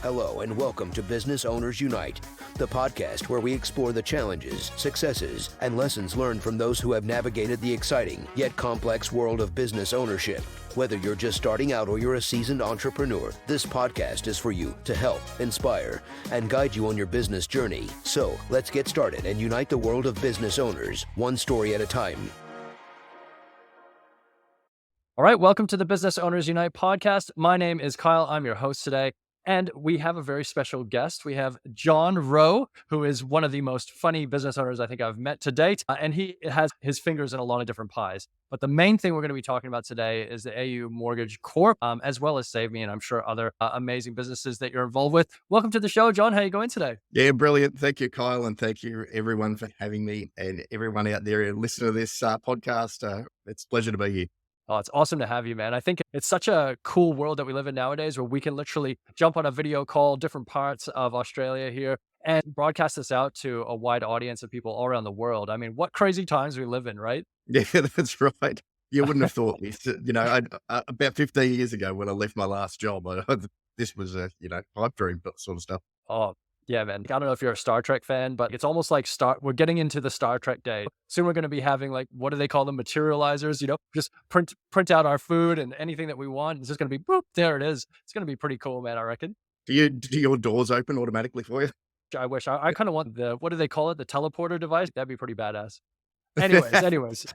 Hello and welcome to Business Owners Unite, the podcast where we explore the challenges, successes, and lessons learned from those who have navigated the exciting yet complex world of business ownership. Whether you're just starting out or you're a seasoned entrepreneur, this podcast is for you to help, inspire, and guide you on your business journey. So let's get started and unite the world of business owners, one story at a time. All right, welcome to the Business Owners Unite podcast. My name is Kyle. I'm your host today, and we have a very special guest. We have Jon Rowe, who is one of the most funny business owners I think I've met to date, and he has his fingers in a lot of different pies. But the main thing we're going to be talking about today is the AU Mortgage Corp, as well as Save Me, and I'm sure other amazing businesses that you're involved with. Welcome to the show, Jon. How are you going today? Yeah, brilliant. Thank you, Kyle, and thank you everyone for having me, and everyone out there listening to this podcast. It's a pleasure to be here. Oh, it's awesome to have you, man. I think it's such a cool world that we live in nowadays where we can literally jump on a video call, different parts of Australia here, and broadcast this out to a wide audience of people all around the world. I mean, what crazy times we live in, right? Yeah, that's right. You wouldn't have thought this. About 15 years ago when I left my last job, this was a, pipe dream sort of stuff. Oh, yeah, man. I don't know if you're a Star Trek fan, but it's almost like we're getting into the Star Trek day. Soon we're going to be having what do they call them? Materializers, just print out our food and anything that we want. It's just going to be, boop, there it is. It's going to be pretty cool, man, I reckon. Do your doors open automatically for you? I wish. I kind of want what do they call it? The teleporter device? That'd be pretty badass. Anyways.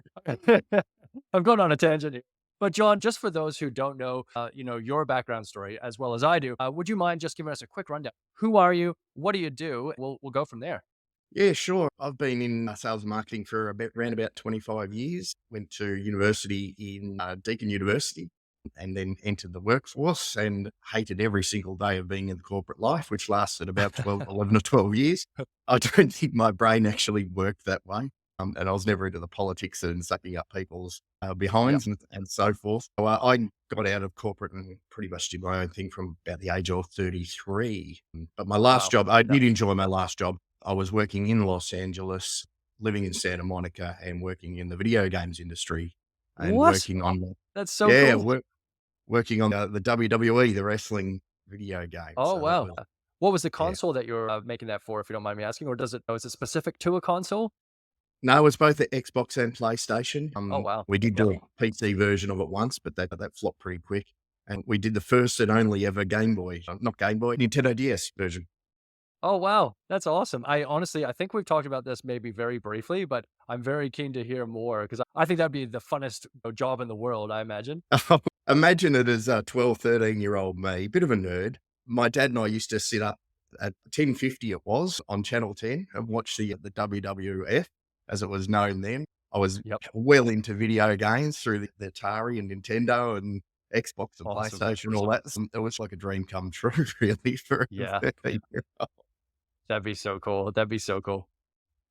I'm going on a tangent here. But Jon, just for those who don't know, your background story as well as I do, would you mind just giving us a quick rundown? Who are you? What do you do? We'll go from there. Yeah, sure. I've been in sales and marketing for around about 25 years. Went to university in Deakin University and then entered the workforce and hated every single day of being in the corporate life, which lasted about 11 or 12 years. I don't think my brain actually worked that way. And I was never into the politics and sucking up people's behinds and so forth. So I got out of corporate and pretty much did my own thing from about the age of 33. But my last job, I did enjoy my last job. I was working in Los Angeles, living in Santa Monica, and working in the video games industry. And working on that's so cool. Working on the WWE, the wrestling video game. Oh, so wow. What was the console that you're making that for, if you don't mind me asking? Or is it specific to a console? No, it was both the Xbox and PlayStation. Oh, wow. We did do a PC version of it once, but that flopped pretty quick. And we did the first and only ever Nintendo DS version. Oh, wow. That's awesome. I think we've talked about this maybe very briefly, but I'm very keen to hear more because I think that'd be the funnest job in the world, I imagine. Imagine it as a 12, 13-year-old me, bit of a nerd. My dad and I used to sit up at 10:50 it was on Channel 10 and watch the WWF. As it was known then. I was well into video games through the Atari and Nintendo and Xbox and PlayStation and all that. It was like a dream come true, really. That'd be so cool. That'd be so cool.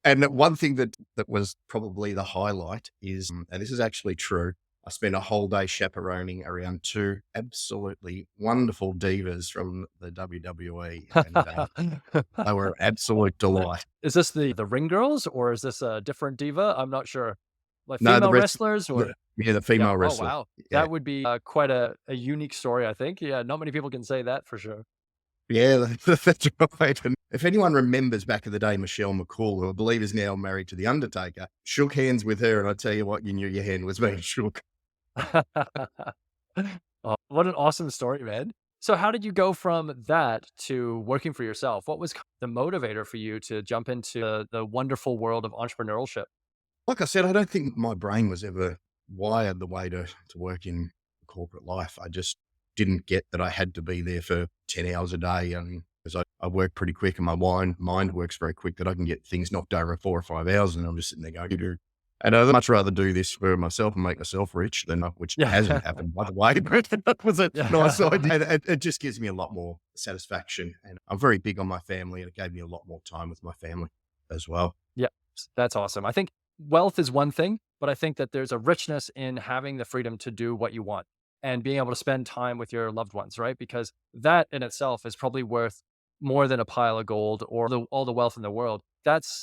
And one thing that was probably the highlight is, and this is actually true, I spent a whole day chaperoning around two absolutely wonderful divas from the WWE. And they were an absolute delight. Is this the Ring Girls or is this a different diva? I'm not sure. Like female wrestlers? Or? The female wrestlers. Oh, wow. Yeah. That would be quite a unique story, I think. Yeah, not many people can say that for sure. Yeah, that's right. And if anyone remembers back in the day, Michelle McCool, who I believe is now married to The Undertaker, shook hands with her. And I tell you what, you knew your hand was being shook. Oh, what an awesome story, man. So how did you go from that to working for yourself? What was the motivator for you to jump into the wonderful world of entrepreneurship? Like I said, I don't think my brain was ever wired the way to work in corporate life. I just didn't get that I had to be there for 10 hours a day. And because I work pretty quick and my mind works very quick, that I can get things knocked over in 4 or 5 hours and I'm just sitting there going, and I'd much rather do this for myself and make myself rich than which hasn't happened, by the way. But that was a nice idea. It just gives me a lot more satisfaction. And I'm very big on my family, and it gave me a lot more time with my family as well. Yeah, that's awesome. I think wealth is one thing, but I think that there's a richness in having the freedom to do what you want and being able to spend time with your loved ones, right? Because that in itself is probably worth more than a pile of gold or all the wealth in the world. That's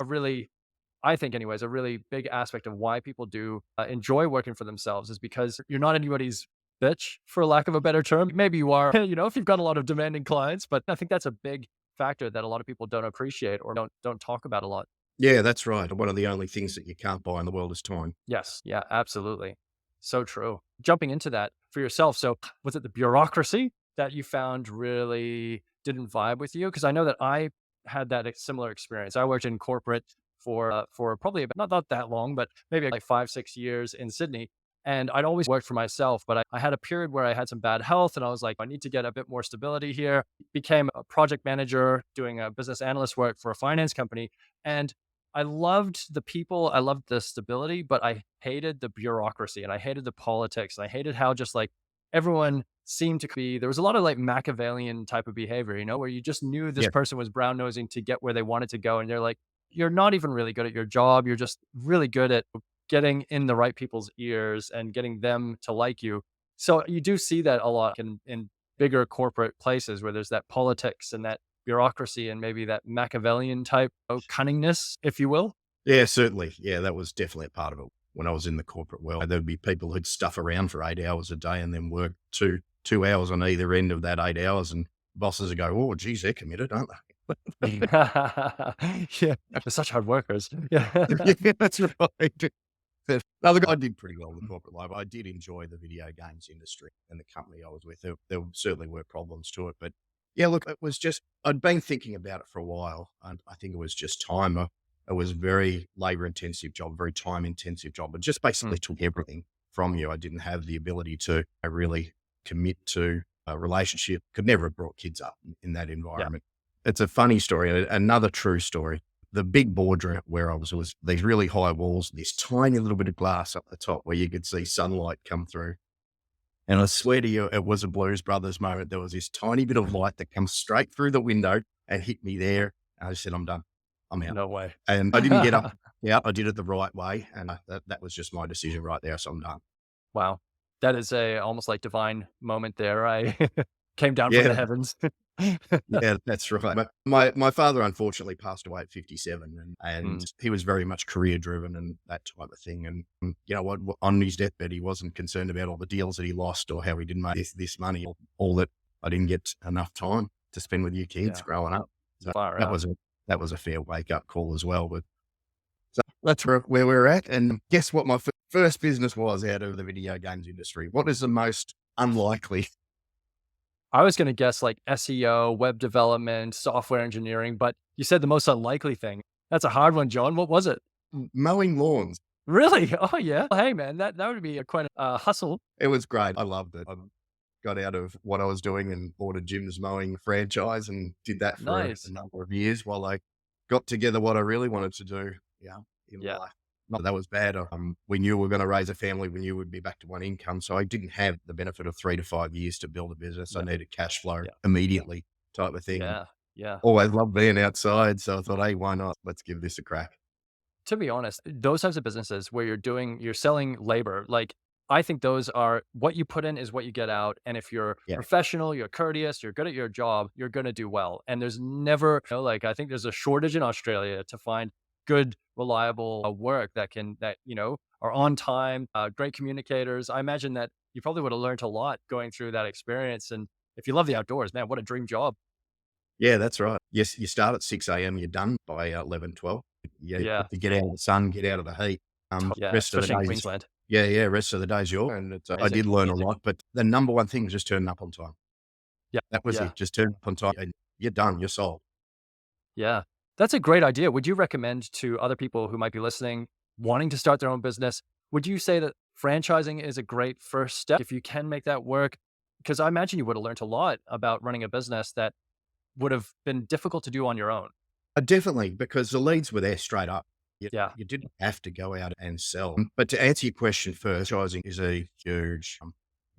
I think anyways, a really big aspect of why people do enjoy working for themselves is because you're not anybody's bitch, for lack of a better term. Maybe you are, if you've got a lot of demanding clients, but I think that's a big factor that a lot of people don't appreciate or don't talk about a lot. Yeah, that's right. One of the only things that you can't buy in the world is time. Yes. Yeah, absolutely. So true. Jumping into that for yourself. So was it the bureaucracy that you found really didn't vibe with you? Because I know that I had that similar experience. I worked in corporate for probably about, not that long, but maybe like 5, 6 years in Sydney. And I'd always worked for myself, but I had a period where I had some bad health and I was like, I need to get a bit more stability here. Became a project manager doing a business analyst work for a finance company. And I loved the people, I loved the stability, but I hated the bureaucracy and I hated the politics. And I hated how just like everyone seemed to be, there was a lot of like Machiavellian type of behavior, where you just knew this Yeah. person was brown nosing to get where they wanted to go. And they're like, you're not even really good at your job. You're just really good at getting in the right people's ears and getting them to like you. So you do see that a lot in bigger corporate places where there's that politics and that bureaucracy and maybe that Machiavellian type of cunningness, if you will. Yeah, certainly. Yeah, that was definitely a part of it. When I was in the corporate world, there'd be people who'd stuff around for 8 hours a day and then work two hours on either end of that 8 hours. And bosses would go, oh, geez, they're committed, aren't they? Yeah, they're such hard workers. Yeah. Yeah, that's right. No, look, I did pretty well in the corporate life. I did enjoy the video games industry and the company I was with. There certainly were problems to it, but yeah, look, it was just, I'd been thinking about it for a while, and I think it was just time. It was a very labor intensive job, very time intensive job. It just basically took everything from you. I didn't have the ability to really commit to a relationship. Could never have brought kids up in that environment. It's a funny story, another true story. The big boardroom where I was these really high walls, this tiny little bit of glass up the top where you could see sunlight come through. And I swear to you, it was a Blues Brothers moment. There was this tiny bit of light that comes straight through the window and hit me there. And I just said, I'm done. I'm out. No way. And I didn't get up. Yeah, I did it the right way. And that was just my decision right there. So I'm done. Wow. That is a almost like divine moment there. I came down from the heavens. Yeah, that's right. But my father unfortunately passed away at 57 and he was very much career driven and that type of thing. And you know what, on his deathbed, he wasn't concerned about all the deals that he lost or how he didn't make this money, all that I didn't get enough time to spend with your kids growing up. So that was a fair wake up call as well. But so that's where we're at. And guess what my first business was out of the video games industry? What is the most unlikely? I was going to guess like SEO, web development, software engineering, but you said the most unlikely thing. That's a hard one, John. What was it? Mowing lawns. Really? Oh yeah. Hey man, that would be quite a hustle. It was great. I loved it. I got out of what I was doing and bought a Jim's Mowing franchise and did that for a number of years while I got together what I really wanted to do. In life. Not that that was bad. We knew we were going to raise a family. We knew we'd be back to one income. So I didn't have the benefit of 3 to 5 years to build a business. I needed cash flow immediately type of thing. Yeah. Always loved being outside. So I thought, hey, why not? Let's give this a crack. To be honest, those types of businesses where you're selling labor, like I think those are what you put in is what you get out. And if you're professional, you're courteous, you're good at your job, you're going to do well. And there's never, I think there's a shortage in Australia to find good, reliable work that are on time, great communicators. I imagine that you probably would have learned a lot going through that experience. And if you love the outdoors, man, what a dream job. Yeah, that's right. Yes, you start at 6 a.m., you're done by 11, 12. You get out of the sun, get out of the heat. Rest of the especially in day, Queensland. rest of the day's yours. And I did learn a lot, but the number one thing was just turning up on time. Yeah. That was it. Just turn up on time and you're done. You're sold. Yeah. That's a great idea. Would you recommend to other people who might be listening, wanting to start their own business, would you say that franchising is a great first step if you can make that work? Because I imagine you would have learned a lot about running a business that would have been difficult to do on your own. Definitely, because the leads were there straight up. You didn't have to go out and sell. But to answer your question first, franchising is a huge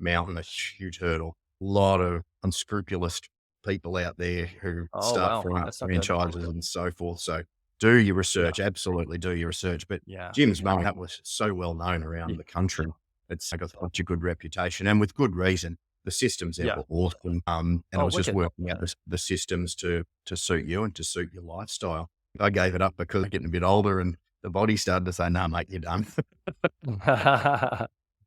mountain, a huge hurdle. A lot of unscrupulous people out there who start franchises and so forth. So do your research. Absolutely do your research. But Jim's Mowing, that was so well known around the country. It's got such a good reputation and with good reason. The systems there were awesome. And I was just working out the systems to suit you and to suit your lifestyle. I gave it up because I'm getting a bit older and the body started to say, no, mate, you're done.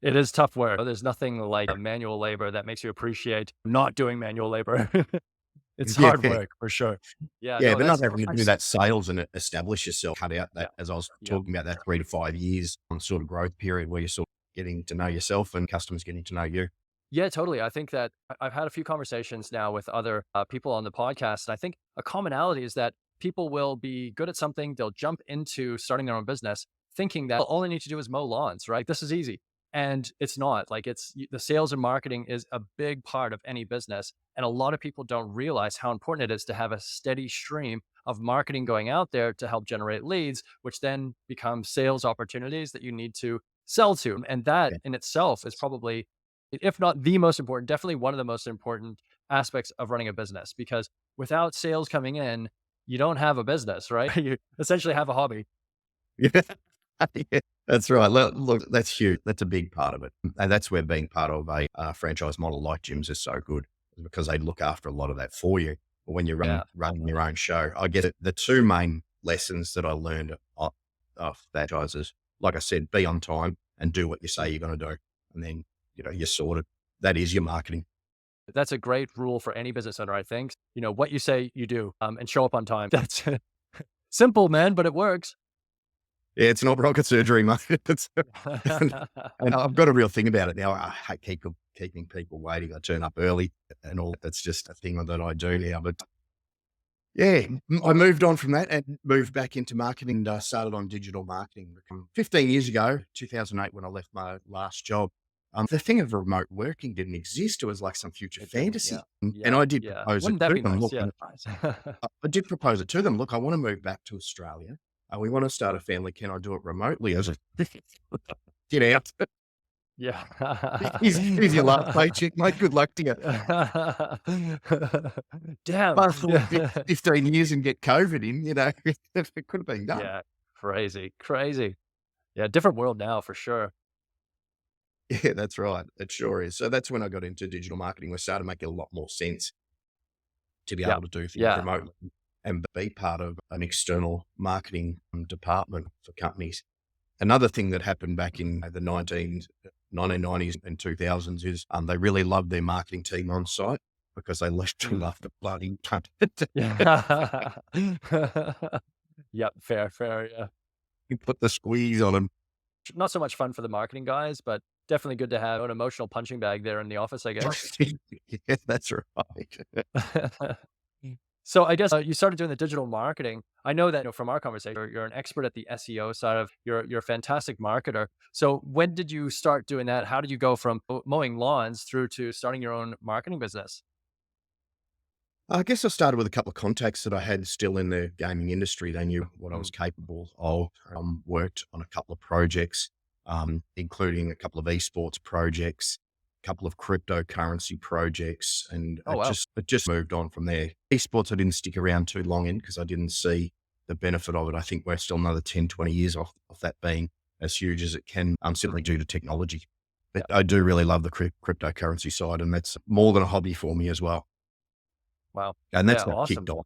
It is tough work. There's nothing like manual labor that makes you appreciate not doing manual labor. It's hard Yeah. work for sure. Yeah, Yeah, no, but not that's having to do actually, that sales and establish yourself, cut out yeah, that, as I was yeah. talking about, that 3 to 5 years on sort of growth period where you're sort of getting to know yourself and customers getting to know you. Yeah, totally. I think that I've had a few conversations now with other people on the podcast. And I think a commonality is that people will be good at something. They'll jump into starting their own business thinking that all they need to do is mow lawns, right? This is easy. And it's not. Like the sales and marketing is a big part of any business. And a lot of people don't realize how important it is to have a steady stream of marketing going out there to help generate leads, which then become sales opportunities that you need to sell to. And that Yeah. in itself is probably, if not the most important, definitely one of the most important aspects of running a business, because without sales coming in, you don't have a business, right? You essentially have a hobby. Yeah. Yeah, that's right. Look, that's huge. That's a big part of it. And that's where being part of a franchise model like Jim's is so good, because they look after a lot of that for you. But when you're Yeah. running your own show, I guess the two main lessons that I learned off franchises, like I said, be on time and do what you say you're going to do. And then, you're sorted. That is your marketing. That's a great rule for any business owner, I think. What you say you do, and show up on time. That's simple, man, but it works. Yeah, it's not rocket surgery, mate. And I've got a real thing about it now. I hate keeping people waiting. I turn up early and all. That's just a thing that I do now. But yeah, I moved on from that and moved back into marketing and started on digital marketing 15 years ago, 2008, when I left my last job. The thing of remote working didn't exist. It was like some future fantasy. Yeah. And I did Yeah. propose it Wouldn't that to be them. nice? Look, Yeah. I did propose it to them. Look, I want to move back to Australia. We want to start a family. Can I do it remotely? I was like, get out. Yeah. Here's your last paycheck, mate. Good luck to you. Damn. Fast forward 15 years and get COVID in, it could have been done. Yeah. Crazy. Crazy. Yeah. Different world now for sure. Yeah, that's right. It sure is. So that's when I got into digital marketing. We started making a lot more sense to be Yeah. able to do things Yeah. remotely and be part of an external marketing department for companies. Another thing that happened back in the 1990s and 2000s is they really loved their marketing team on site because they literally loved the bloody cunt. Yeah. Yep. Fair. Yeah. You put the squeeze on them. Not so much fun for the marketing guys, but definitely good to have an emotional punching bag there in the office, I guess. Yeah, that's right. So I guess you started doing the digital marketing. I know that from our conversation, you're an expert at the SEO side of. You're a fantastic marketer. So when did you start doing that? How did you go from mowing lawns through to starting your own marketing business? I guess I started with a couple of contacts that I had still in the gaming industry. They knew what I was capable of. Worked on a couple of projects, including a couple of eSports projects, a couple of cryptocurrency projects, and Oh, wow. it just moved on from there. Esports I didn't stick around too long in because I didn't see the benefit of it. I think we're still another 10, 20 years off that being as huge as it can, simply due to technology. But I do really love the cryptocurrency side, and that's more than a hobby for me as well. Wow. And that's Yeah, what awesome. kicked off.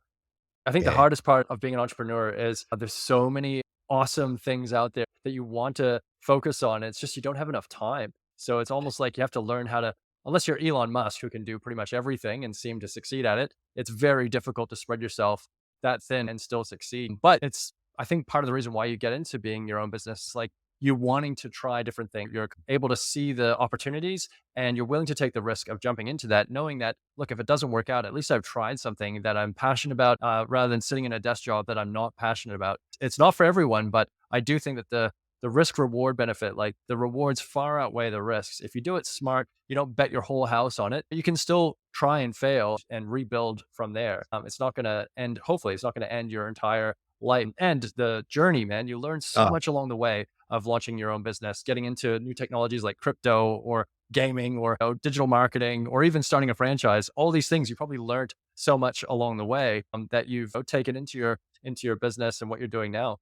I think the Yeah. hardest part of being an entrepreneur is there's so many awesome things out there that you want to focus on. It's just you don't have enough time. So it's almost like you have to learn how to, unless you're Elon Musk, who can do pretty much everything and seem to succeed at it, it's very difficult to spread yourself that thin and still succeed. But it's, I think, part of the reason why you get into being your own business, like you wanting to try different things. You're able to see the opportunities and you're willing to take the risk of jumping into that, knowing that, look, if it doesn't work out, at least I've tried something that I'm passionate about, rather than sitting in a desk job that I'm not passionate about. It's not for everyone, but I do think that the risk reward benefit, like the rewards far outweigh the risks. If you do it smart, you don't bet your whole house on it. You can still try and fail and rebuild from there. It's not going to end, hopefully it's not going to end your entire life and the journey, man. You learn so much along the way of launching your own business, getting into new technologies like crypto or gaming or digital marketing, or even starting a franchise. All these things you probably learned so much along the way that you've taken into your business and what you're doing now.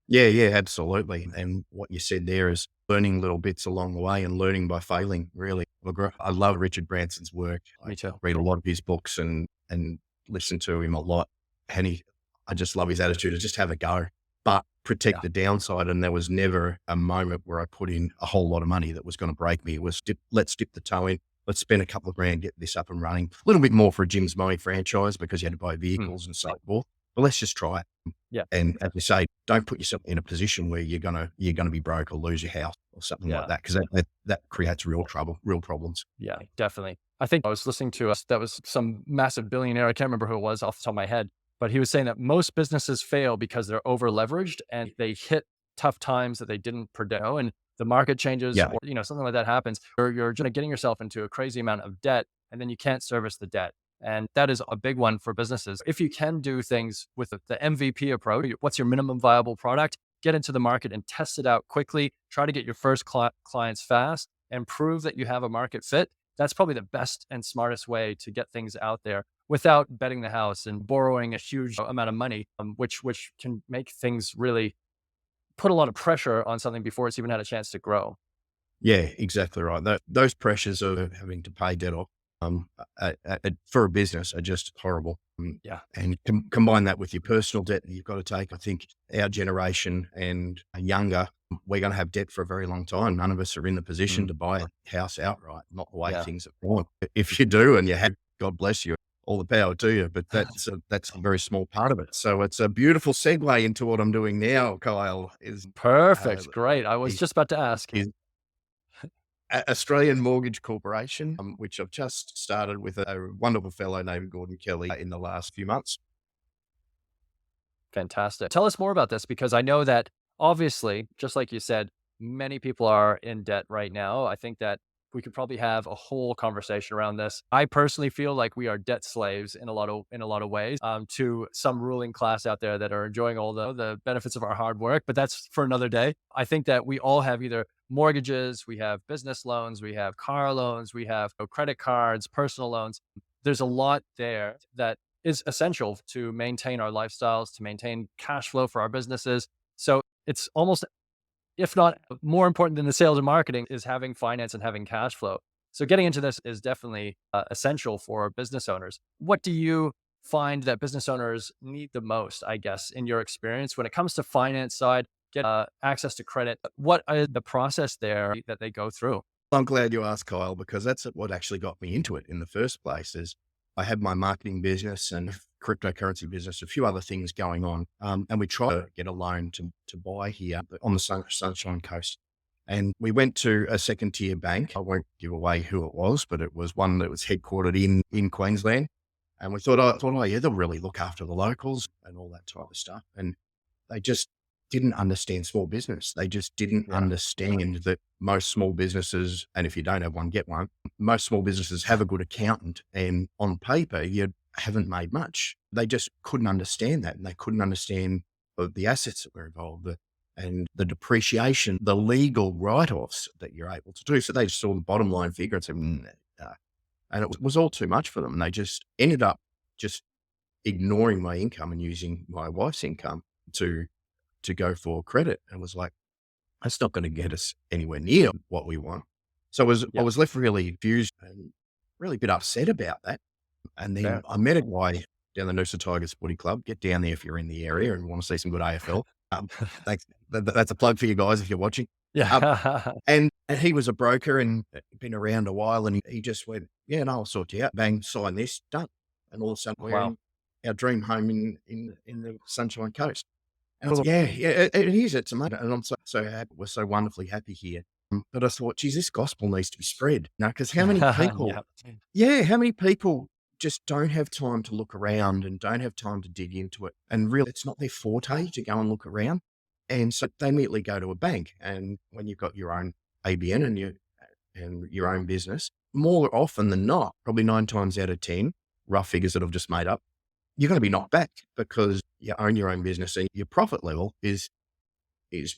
Yeah, absolutely. And what you said there is learning little bits along the way and learning by failing, really. I love Richard Branson's work. Me too. I read a lot of his books and listen to him a lot. And I just love his attitude to just have a go. But protect the downside. And there was never a moment where I put in a whole lot of money that was going to break me. It was let's dip the toe in. Let's spend a couple of grand, get this up and running. A little bit more for a Jim's Mowing franchise because you had to buy vehicles and so forth. But let's just try it. Yeah. And as you say, don't put yourself in a position where you're gonna be broke or lose your house or something like that, because that creates real problems. Yeah, definitely. I think I was listening to that was some massive billionaire. I can't remember who it was off the top of my head, but he was saying that most businesses fail because they're over leveraged and they hit tough times that they didn't predict, and the market changes or, something like that happens, or you're just getting yourself into a crazy amount of debt and then you can't service the debt. And that is a big one for businesses. If you can do things with the MVP approach, what's your minimum viable product? Get into the market and test it out quickly. Try to get your first clients fast and prove that you have a market fit. That's probably the best and smartest way to get things out there without betting the house and borrowing a huge amount of money, which can make things really put a lot of pressure on something before it's even had a chance to grow. Yeah, exactly right. Those pressures of having to pay debt off for a business are just horrible. And combine that with your personal debt that you've got to take. I think our generation and younger, we're going to have debt for a very long time. None of us are in the position to buy a house outright, not the way things have gone. If you do and you have, God bless you, all the power to you, but that's a very small part of it. So it's a beautiful segue into what I'm doing now, Kyle. Is perfect. Great. I was just about to ask. Australian Mortgage Corporation, which I've just started with a wonderful fellow named Gordon Kelly in the last few months. Fantastic. Tell us more about this, because I know that obviously, just like you said, many people are in debt right now. I think that we could probably have a whole conversation around this. I personally feel like we are debt slaves in a lot of ways to some ruling class out there that are enjoying all the benefits of our hard work, but that's for another day. I think that we all have either mortgages, we have business loans, we have car loans, we have credit cards, personal loans. There's a lot there that is essential to maintain our lifestyles, to maintain cash flow for our businesses. So it's almost, if not more important than the sales and marketing, is having finance and having cash flow. So getting into this is definitely essential for business owners. What do you find that business owners need the most, I guess, in your experience when it comes to finance side, get access to credit? What is the process there that they go through? I'm glad you asked, Kyle, because that's what actually got me into it in the first place. Is I had my marketing business and cryptocurrency business, a few other things going on. And we tried to get a loan to buy here on the Sunshine Coast. And we went to a second tier bank. I won't give away who it was, but it was one that was headquartered in Queensland. And we thought, they'll really look after the locals and all that type of stuff. And they just didn't understand small business. They just didn't understand that most small businesses, and if you don't have one, get one. Most small businesses have a good accountant, and on paper, you haven't made much. They just couldn't understand that. And they couldn't understand the assets that were involved, and the depreciation, the legal write-offs that you're able to do. So they just saw the bottom line figure and said, and it was all too much for them. And they just ended up just ignoring my income and using my wife's income to go for credit. And was like, that's not going to get us anywhere near what we want. So I was left really confused and really a bit upset about that. And then I met a guy down the Noosa Tigers Footy Club. Get down there if you're in the area and want to see some good AFL. Thanks. That's a plug for you guys if you're watching. Yeah. And he was a broker and been around a while, and he just went, yeah, no, I'll sort you out. Bang, sign this, done. And all of a sudden we're in our dream home in the Sunshine Coast. And I was like, it is. It's amazing. And I'm so happy. We're so wonderfully happy here. But I thought, geez, this gospel needs to be spread. Because how many people, how many people just don't have time to look around and don't have time to dig into it. And really, it's not their forte to go and look around. And so they immediately go to a bank. And when you've got your own ABN and your own business, more often than not, probably 9 times out of 10, rough figures that I've just made up, you're going to be knocked back because you own your own business and your profit level is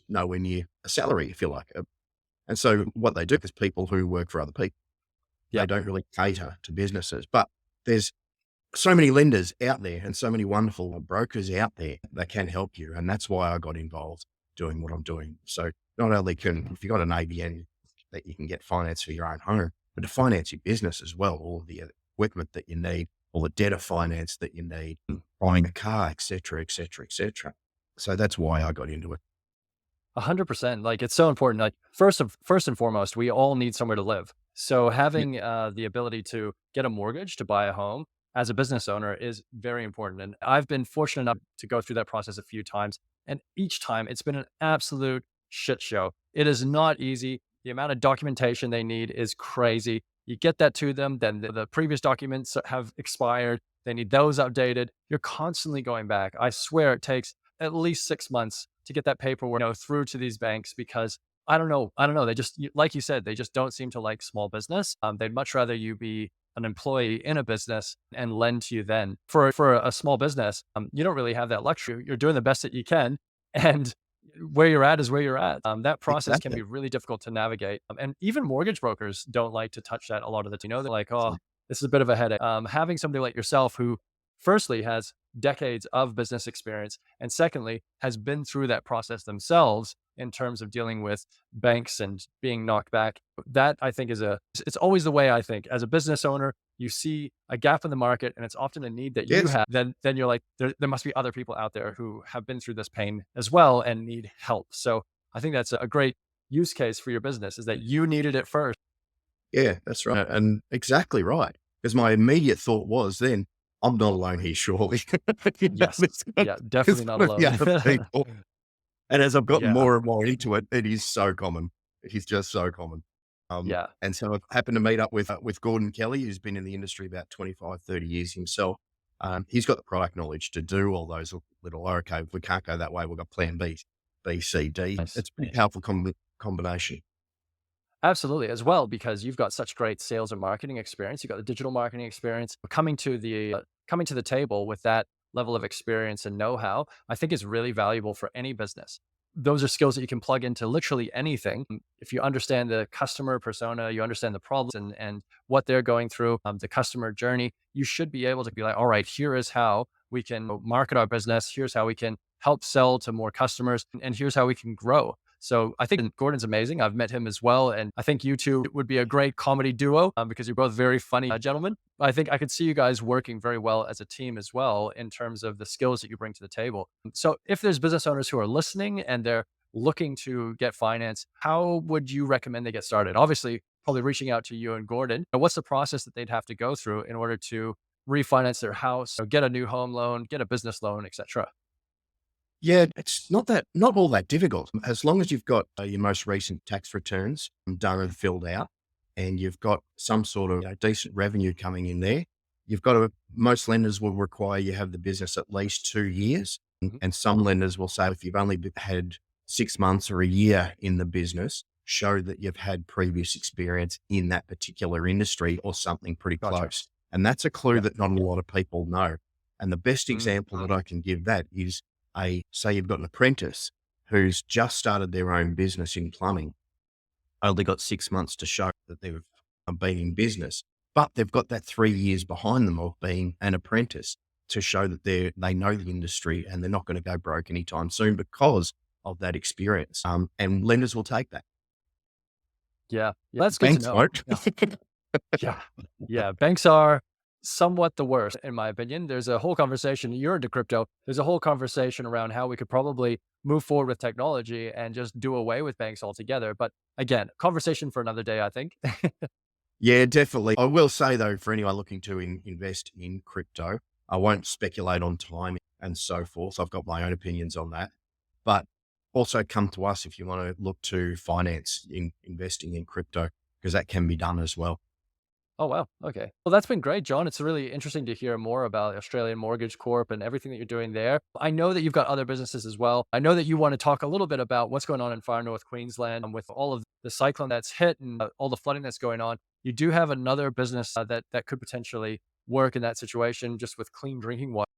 nowhere near a salary, if you like. And so what they do is people who work for other people, they don't really cater to businesses. But there's so many lenders out there and so many wonderful brokers out there that can help you. And that's why I got involved doing what I'm doing. So not only if you've got an ABN that you can get finance for your own home, but to finance your business as well, all of the equipment that you need, all the debtor finance that you need, buying a car, et cetera, et cetera, et cetera. So that's why I got into it. 100%. Like it's so important. Like first and foremost, we all need somewhere to live. So Yeah. having the ability to get a mortgage to buy a home as a business owner is very important. And I've been fortunate enough to go through that process a few times. And each time it's been an absolute shit show. It is not easy. The amount of documentation they need is crazy. You get that to them, then the previous documents have expired. They need those updated. You're constantly going back. I swear it takes at least 6 months to get that paperwork, through to these banks because I don't know. They just, like you said, they just don't seem to like small business. They'd much rather you be an employee in a business and lend to you then. For a small business, you don't really have that luxury. You're doing the best that you can, and where you're at is where you're at. That process can Exactly. be really difficult to navigate, and even mortgage brokers don't like to touch that a lot of the time. They're like, oh, this is a bit of a headache. Having somebody like yourself who, firstly, has decades of business experience, and secondly, has been through that process themselves in terms of dealing with banks and being knocked back. That I think it's always the way I think as a business owner, you see a gap in the market and it's often a need that you Yes. have, then you're like, there must be other people out there who have been through this pain as well and need help. So I think that's a great use case for your business is that you needed it first. Yeah, that's right. And exactly right. Because my immediate thought was then, I'm not alone here, surely. Yes. Yeah, There's definitely not gotta be alone. other people. And as I've gotten Yeah. more and more into it, it is so common. It is just so common. Yeah. And so I've happened to meet up with Gordon Kelly, who's been in the industry about 25, 30 years himself. He's got the product knowledge to do all those little, okay, if we can't go that way, we've got plan B, B, C, D. Nice. It's a pretty powerful combination. Absolutely, as well, because you've got such great sales and marketing experience. You've got the digital marketing experience. Coming to the table with that level of experience and know-how, I think is really valuable for any business. Those are skills that you can plug into literally anything. If you understand the customer persona, you understand the problems and what they're going through, the customer journey, you should be able to be like, all right, here is how we can market our business. Here's how we can help sell to more customers, and here's how we can grow. So I think Gordon's amazing. I've met him as well. And I think you two would be a great comedy duo because you're both very funny gentlemen. I think I could see you guys working very well as a team as well in terms of the skills that you bring to the table. So if there's business owners who are listening and they're looking to get finance, how would you recommend they get started? Obviously, probably reaching out to you and Gordon. What's the process that they'd have to go through in order to refinance their house, or get a new home loan, get a business loan, etc.? Yeah, it's not all that difficult. As long as you've got your most recent tax returns done and filled out, and you've got some sort of decent revenue coming in there, most lenders will require you have the business at least 2 years. Mhm. And some lenders will say, if you've only had 6 months or a year in the business, show that you've had previous experience in that particular industry or something pretty Gotcha. close. And that's a clue Yeah. that not a lot of people know. And the best example Mhm. that I can give that is say you've got an apprentice who's just started their own business in plumbing, only got 6 months to show that they've been in business, but they've got that 3 years behind them of being an apprentice to show that they know the industry and they're not going to go broke anytime soon because of that experience. And lenders will take that. Yeah. That's good to Banks know. won't. Yeah. Yeah. Yeah. Banks are somewhat the worst, in my opinion. There's a whole conversation, you're into crypto. There's a whole conversation around how we could probably move forward with technology and just do away with banks altogether. But again, conversation for another day, I think. Yeah, definitely. I will say though, for anyone looking to invest in crypto, I won't speculate on timing and so forth. I've got my own opinions on that, but also come to us if you want to look to finance in investing in crypto, because that can be done as well. Oh, wow. Okay. Well, that's been great, John. It's really interesting to hear more about Australian Mortgage Corp and everything that you're doing there. I know that you've got other businesses as well. I know that you want to talk a little bit about what's going on in far north Queensland with all of the cyclone that's hit and all the flooding that's going on. You do have another business that could potentially work in that situation just with clean drinking water.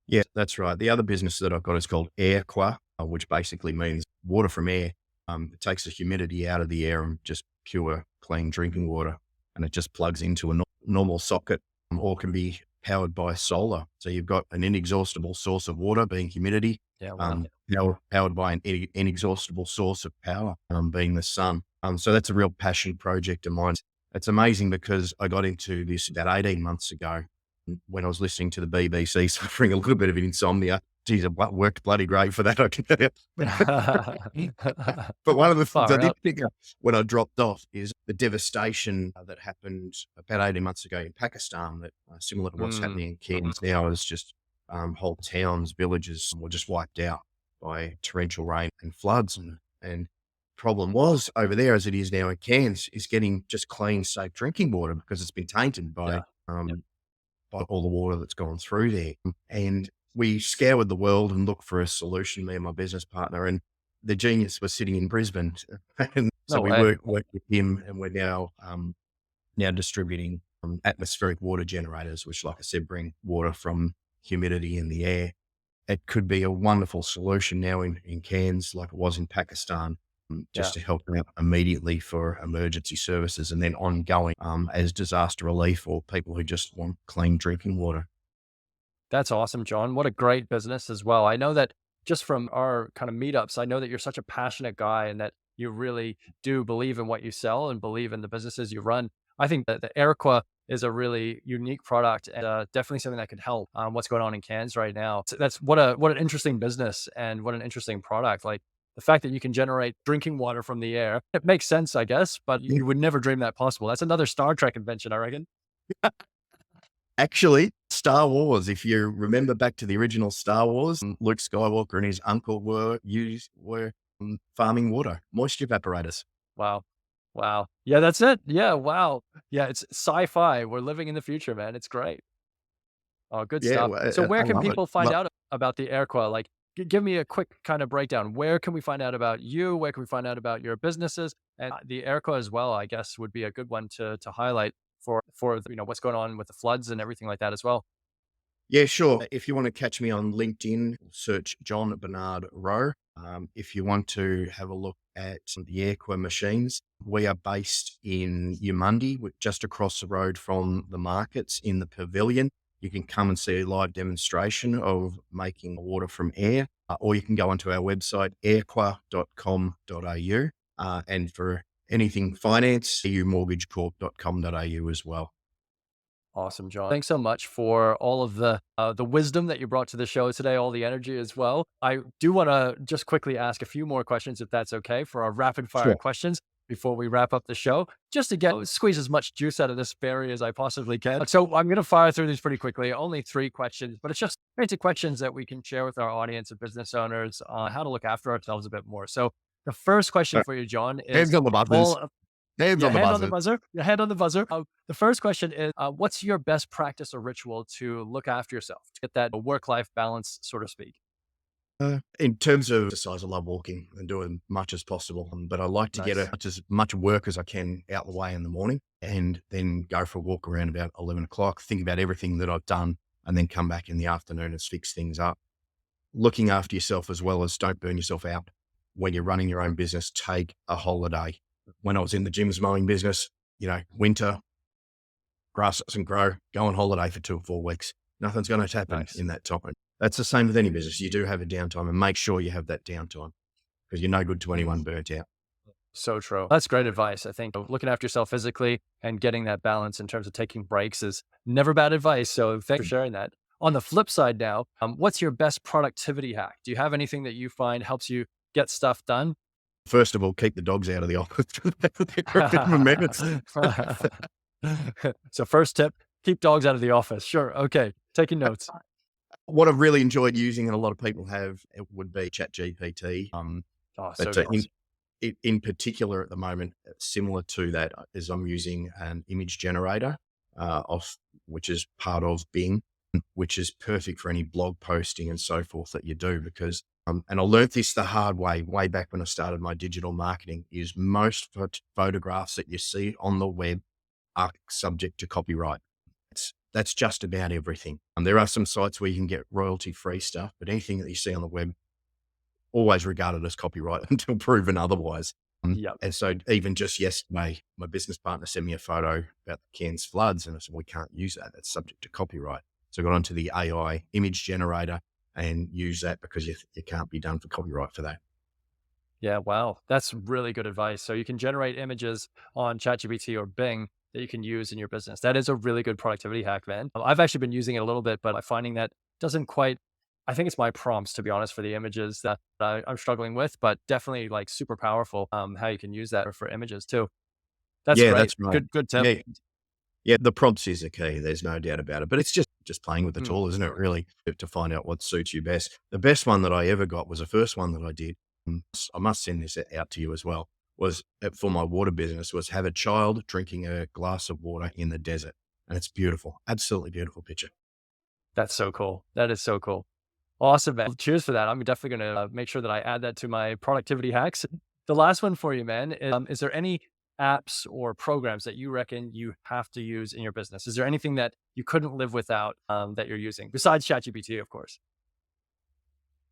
Yeah, that's right. The other business that I've got is called Air Qua, which basically means water from air. It takes the humidity out of the air and just pure, clean drinking water. And it just plugs into a normal socket or can be powered by solar. So you've got an inexhaustible source of water being humidity, Yeah. Wow. powered by an inexhaustible source of power, being the sun. So that's a real passion project of mine. It's amazing because I got into this about 18 months ago when I was listening to the BBC, suffering a little bit of insomnia, Geez, it worked bloody great for that, I can tell you. But one of the things I Far did out. pick up when I dropped off is the devastation that happened about 18 months ago in Pakistan, that similar to what's happening in Cairns now, is just whole towns, villages were just wiped out by torrential rain and floods. And problem was over there, as it is now in Cairns, is getting just clean, safe drinking water because it's been tainted Yeah. by all the water that's gone through there. And we scoured the world and looked for a solution, me and my business partner, and the genius was sitting in Brisbane. And so No we way. worked with him, and we're now distributing atmospheric water generators, which, like I said, bring water from humidity in the air. It could be a wonderful solution now in Cairns, like it was in Pakistan, just to help out immediately for emergency services, and then ongoing as disaster relief or people who just want clean drinking water. That's awesome, John. What a great business as well. I know that just from our kind of meetups, I know that you're such a passionate guy and that you really do believe in what you sell and believe in the businesses you run. I think that the Air Qua is a really unique product and definitely something that could help what's going on in Cairns right now. So that's what an interesting business and what an interesting product. Like the fact that you can generate drinking water from the air, it makes sense, I guess, but you would never dream that possible. That's another Star Trek invention, I reckon. Actually, Star Wars, if you remember back to the original Star Wars, Luke Skywalker and his uncle were farming water, moisture evaporators. Wow. Wow. Yeah, that's it. Yeah. Wow. Yeah. It's sci-fi. We're living in the future, man. It's great. Oh, good Yeah, stuff. well, So where I can love it. people find out about the Air Qua? Like, give me a quick kind of breakdown. Where can we find out about you? Where can we find out about your businesses? And the Air Qua as well, I guess, would be a good one to highlight for what's going on with the floods and everything like that as well. Yeah, sure. If you want to catch me on LinkedIn, search John Bernard Rowe. If you want to have a look at the Air Qua machines, we are based in Yamundi, just across the road from the markets in the pavilion. You can come and see a live demonstration of making water from air, or you can go onto our website, airqua.com.au. And for anything finance, eumortgagecorp.com.au as well. Awesome, John. Thanks so much for all of the wisdom that you brought to the show today, all the energy as well. I do want to just quickly ask a few more questions, if that's okay, for our rapid fire Sure. questions before we wrap up the show, just to squeeze as much juice out of this berry as I possibly can. So I'm going to fire through these pretty quickly. Only 3 questions, but it's just basic questions that we can share with our audience of business owners on how to look after ourselves a bit more. So the first question for you, John, is Hands on the buttons. Hands on the hand on the buzzer. buzzer. Your hand on the buzzer. The first question is, what's your best practice or ritual to look after yourself, to get that work-life balance, so to speak? In terms of exercise, I love walking and doing as much as possible, but I like to get Nice. as much work as I can out the way in the morning and then go for a walk around about 11 o'clock, think about everything that I've done, and then come back in the afternoon and fix things up. Looking after yourself as well as don't burn yourself out. When you're running your own business, take a holiday. When I was in the gym's mowing business, winter, grass doesn't grow, go on holiday for 2 or 4 weeks. Nothing's going to happen Nice. in that time. That's the same with any business. You do have a downtime, and make sure you have that downtime because you're no good to anyone burnt out. So true. That's great advice. I think looking after yourself physically and getting that balance in terms of taking breaks is never bad advice. So thanks for sharing that. On the flip side now, what's your best productivity hack? Do you have anything that you find helps you get stuff done? First of all, keep the dogs out of the office. So first tip, keep dogs out of the office. Sure. Okay. Taking notes. What I've really enjoyed using, and a lot of people have, it would be ChatGPT. Oh, so But good. in particular at the moment, similar to that, is I'm using an image generator, which is part of Bing, which is perfect for any blog posting and so forth that you do. Because, and I learned this the hard way back when I started my digital marketing, is most photographs that you see on the web are subject to copyright. That's just about everything. There are some sites where you can get royalty-free stuff, but anything that you see on the web, always regarded as copyright until proven otherwise. Yep. And so even just yesterday, my business partner sent me a photo about the Cairns floods, and I said, we can't use that. That's subject to copyright. So I got onto the AI image generator and use that because you can't be done for copyright for that. Yeah, wow. That's really good advice. So you can generate images on ChatGPT or Bing that you can use in your business. That is a really good productivity hack, man. I've actually been using it a little bit, but I'm finding that doesn't quite, I think it's my prompts, to be honest, for the images that I'm struggling with, but definitely like super powerful how you can use that for images too. That's Yeah, great. that's right. Good tip. Yeah. Yeah, the prompts is a key. There's no doubt about it. But it's just playing with the Mm. tool, isn't it, really, to find out what suits you best. The best one that I ever got was the first one that I did. I must send this out to you as well, was for my water business, was have a child drinking a glass of water in the desert. And it's beautiful. Absolutely beautiful picture. That's so cool. That is so cool. Awesome, man. Cheers for that. I'm definitely going to make sure that I add that to my productivity hacks. The last one for you, man, is there any apps or programs that you reckon you have to use in your business? Is there anything that you couldn't live without that you're using besides ChatGPT, of course?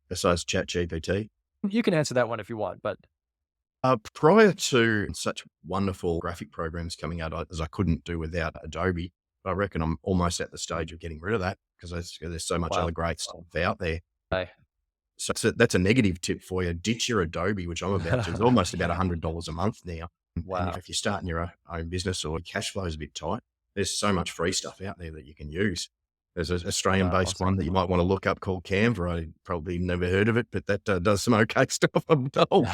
Besides ChatGPT. You can answer that one if you want, but Prior to such wonderful graphic programs coming out, as I couldn't do without Adobe, I reckon I'm almost at the stage of getting rid of that because there's so much wow. other great stuff out there. I- So that's a negative tip for you. Ditch your Adobe, which I'm about to. It's almost about $100 a month now. Wow. And if you're starting your own business or cash flow is a bit tight, there's so much free stuff out there that you can use. There's an Australian-based awesome. one that you might want to look up called Canva. I probably never heard of it, but that does some okay stuff, I'm told.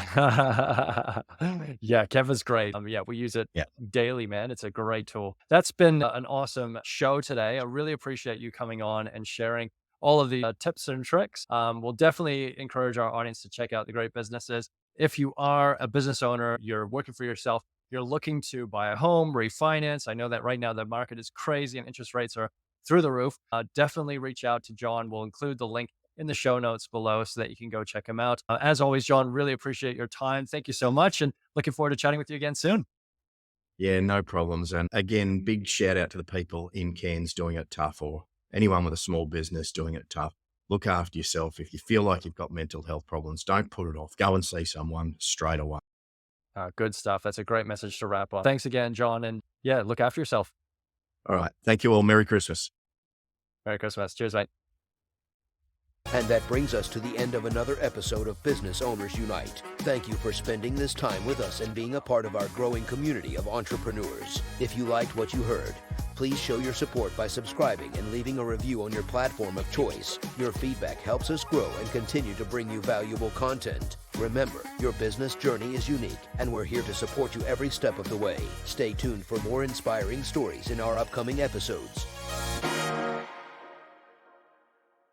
Yeah, Canva's great. Yeah, we use it Yeah. daily, man. It's a great tool. That's been an awesome show today. I really appreciate you coming on and sharing all of the tips and tricks. We'll definitely encourage our audience to check out the great businesses. If you are a business owner, you're working for yourself, you're looking to buy a home, refinance. I know that right now the market is crazy and interest rates are through the roof. Definitely reach out to Jon. We'll include the link in the show notes below so that you can go check him out. As always, Jon, really appreciate your time. Thank you so much and looking forward to chatting with you again soon. Yeah, no problems. And again, big shout out to the people in Cairns doing it tough, or anyone with a small business doing it tough. Look after yourself. If you feel like you've got mental health problems, don't put it off. Go and see someone straight away. Good stuff. That's a great message to wrap up. Thanks again, Jon. And yeah, look after yourself. All right. Thank you all. Merry Christmas. Merry Christmas. Cheers, mate. And that brings us to the end of another episode of Business Owners Unite. Thank you for spending this time with us and being a part of our growing community of entrepreneurs. If you liked what you heard, please show your support by subscribing and leaving a review on your platform of choice. Your feedback helps us grow and continue to bring you valuable content. Remember, your business journey is unique, and we're here to support you every step of the way. Stay tuned for more inspiring stories in our upcoming episodes.